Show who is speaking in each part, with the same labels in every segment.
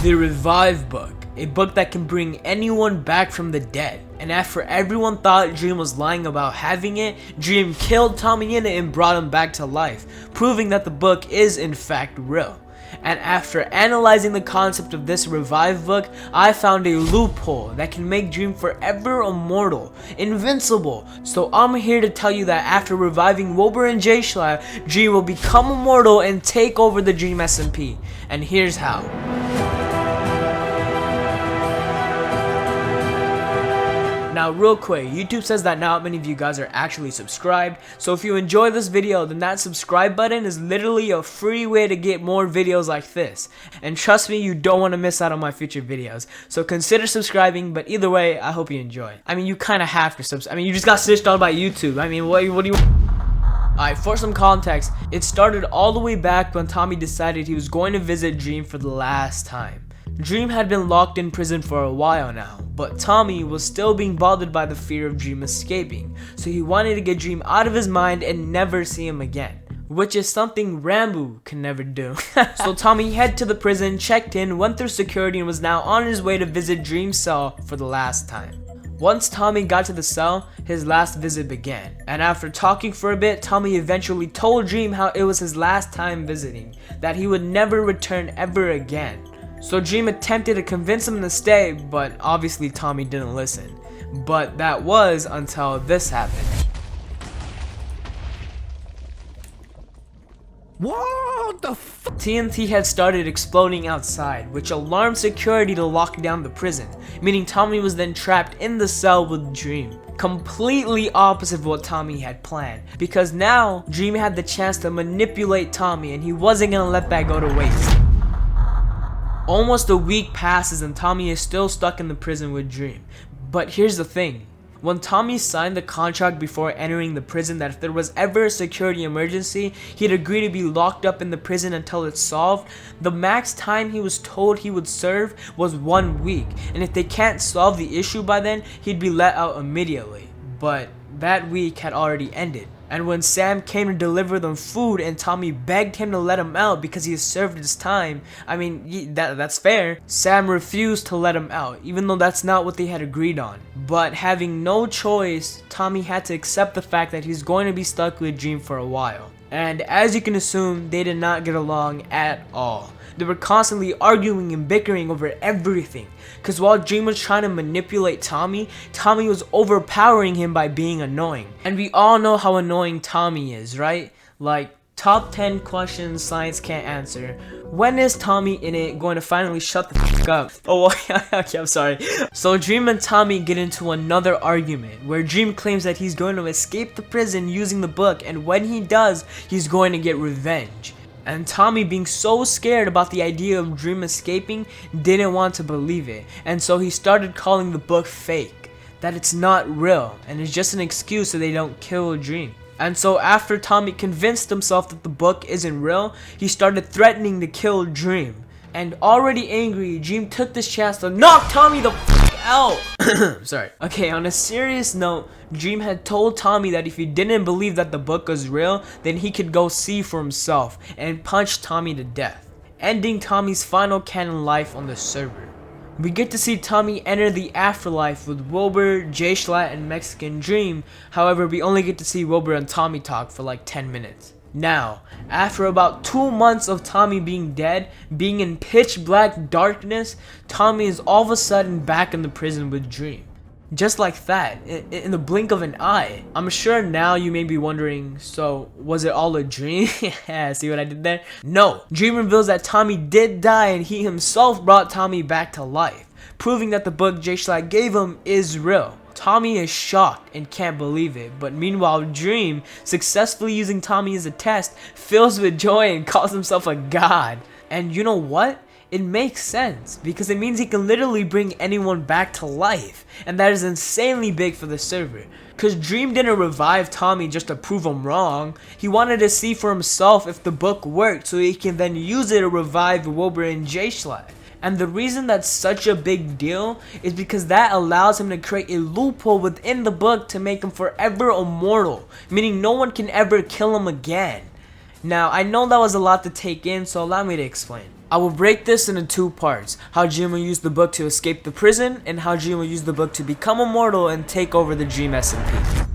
Speaker 1: The Revive book, a book that can bring anyone back from the dead. And after everyone thought Dream was lying about having it, Dream killed Tommyinnit and brought him back to life, proving that the book is in fact real. And after analyzing the concept of this Revive book, I found a loophole that can make Dream forever immortal, invincible. So I'm here to tell you that after reviving Wilbur and Jschlatt, Dream will become immortal and take over the Dream SMP. And here's how. Now real quick, YouTube says that not many of you guys are actually subscribed, so if you enjoy this video, then that subscribe button is literally a free way to get more videos like this. And trust me, you don't want to miss out on my future videos, so consider subscribing. But either way, I hope you enjoy. I mean, you kind of have to subscribe. I mean, you just got snitched on by YouTube. I mean, what do you... Alright, for some context, it started all the way back when Tommy decided he was going to visit Dream for the last time. Dream had been locked in prison for a while now, but Tommy was still being bothered by the fear of Dream escaping, so he wanted to get Dream out of his mind and never see him again, which is something Ranboo can never do. So Tommy headed to the prison, checked in, went through security, and was now on his way to visit Dream's cell for the last time. Once Tommy got to the cell, his last visit began, and after talking for a bit, Tommy eventually told Dream how it was his last time visiting, that he would never return ever again. So Dream attempted to convince him to stay, but obviously Tommy didn't listen. But that was until this happened.
Speaker 2: What the f?
Speaker 1: TNT had started exploding outside, which alarmed security to lock down the prison, meaning Tommy was then trapped in the cell with Dream. Completely opposite of what Tommy had planned, because now Dream had the chance to manipulate Tommy and he wasn't gonna let that go to waste. Almost a week passes and Tommy is still stuck in the prison with Dream. But here's the thing. When Tommy signed the contract before entering the prison that if there was ever a security emergency, he'd agree to be locked up in the prison until it's solved, the max time he was told he would serve was 1 week. And if they can't solve the issue by then, he'd be let out immediately. But that week had already ended. And when Sam came to deliver them food and Tommy begged him to let him out because he has served his time, I mean, that's fair, Sam refused to let him out, even though that's not what they had agreed on. But having no choice, Tommy had to accept the fact that he's going to be stuck with Dream for a while. And as you can assume, they did not get along at all. They were constantly arguing and bickering over everything. Cause while Dream was trying to manipulate Tommy, Tommy was overpowering him by being annoying. And we all know how annoying Tommy is, right? Like, top 10 questions science can't answer. When is Tommyinnit going to finally shut the f up? Oh, okay, I'm sorry. So Dream and Tommy get into another argument where Dream claims that he's going to escape the prison using the book, and when he does, he's going to get revenge. And Tommy, being so scared about the idea of Dream escaping, didn't want to believe it, and so he started calling the book fake, that it's not real and it's just an excuse so they don't kill Dream. And so after Tommy convinced himself that the book isn't real, he started threatening to kill Dream. And already angry, Dream took this chance to knock Tommy the f out. Sorry. Okay, on a serious note, Dream had told Tommy that if he didn't believe that the book was real, then he could go see for himself and punch Tommy to death, ending Tommy's final canon life on the server. We get to see Tommy enter the afterlife with Wilbur, Jschlatt, and Mexican Dream. However, we only get to see Wilbur and Tommy talk for like 10 minutes. Now, after about 2 months of Tommy being dead, being in pitch black darkness, Tommy is all of a sudden back in the prison with Dream. Just like that, in the blink of an eye. I'm sure now you may be wondering, so was it all a dream? Yeah, see what I did there? No, Dream reveals that Tommy did die and he himself brought Tommy back to life, proving that the book Jschlatt gave him is real. Tommy is shocked and can't believe it, but meanwhile Dream, successfully using Tommy as a test, fills with joy and calls himself a god. And you know what? It makes sense, because it means he can literally bring anyone back to life, and that is insanely big for the server. Cause Dream didn't revive Tommy just to prove him wrong, he wanted to see for himself if the book worked so he can then use it to revive Wilbur and Jschlatt. And the reason that's such a big deal is because that allows him to create a loophole within the book to make him forever immortal, meaning no one can ever kill him again. Now, I know that was a lot to take in, so allow me to explain. I will break this into 2 parts, how Dream will use the book to escape the prison, and how Dream will use the book to become immortal and take over the Dream SMP.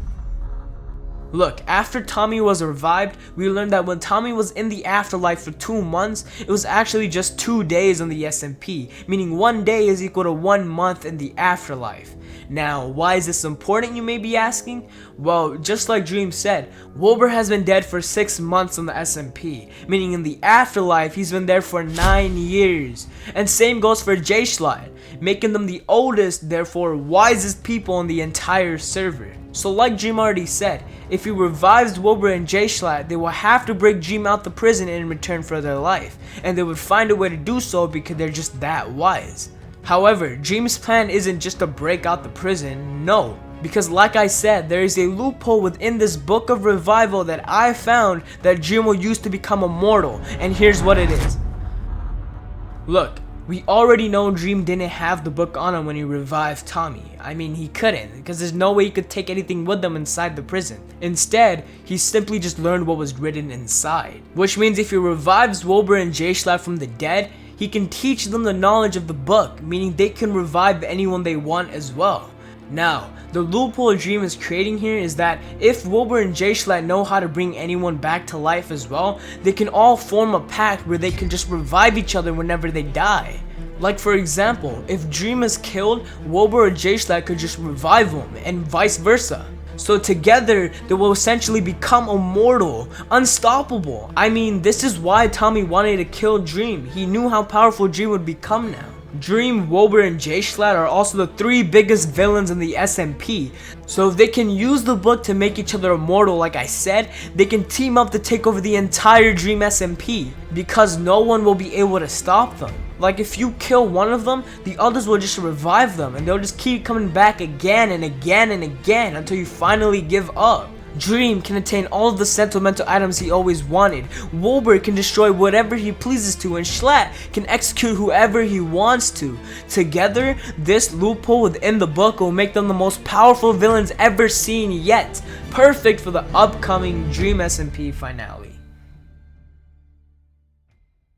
Speaker 1: Look, after Tommy was revived, we learned that when Tommy was in the afterlife for 2 months, it was actually just 2 days on the SMP, meaning 1 day is equal to 1 month in the afterlife. Now, why is this important, you may be asking? Well, just like Dream said, Wilbur has been dead for 6 months on the SMP, meaning in the afterlife he's been there for 9 years. And same goes for Jschlatt, making them the oldest, therefore wisest people on the entire server. So like Dream already said, if he revives Wilbur and Jschlatt, they will have to break Dream out the prison in return for their life, and they would find a way to do so because they're just that wise. However, Dream's plan isn't just to break out the prison, no. Because like I said, there is a loophole within this book of revival that I found that Dream will use to become immortal, and here's what it is. Look, we already know Dream didn't have the book on him when he revived Tommy. I mean, he couldn't, because there's no way he could take anything with him inside the prison. Instead, he simply just learned what was written inside. Which means if he revives Wilbur and Jschlatt from the dead, he can teach them the knowledge of the book, meaning they can revive anyone they want as well. Now, the loophole Dream is creating here is that if Wilbur and Jschlatt know how to bring anyone back to life as well, they can all form a pact where they can just revive each other whenever they die. Like for example, if Dream is killed, Wilbur or Jschlatt could just revive him, and vice versa. So together, they will essentially become immortal, unstoppable. I mean, this is why Tommy wanted to kill Dream. He knew how powerful Dream would become now. Dream, Wilbur, and Jschlatt are also the 3 biggest villains in the SMP. So if they can use the book to make each other immortal like I said, they can team up to take over the entire Dream SMP. Because no one will be able to stop them. Like if you kill one of them, the others will just revive them and they'll just keep coming back again and again and again until you finally give up. Dream can attain all of the sentimental items he always wanted, Wilbur can destroy whatever he pleases to, and Jschlatt can execute whoever he wants to. Together, this loophole within the book will make them the most powerful villains ever seen yet, perfect for the upcoming Dream SMP finale.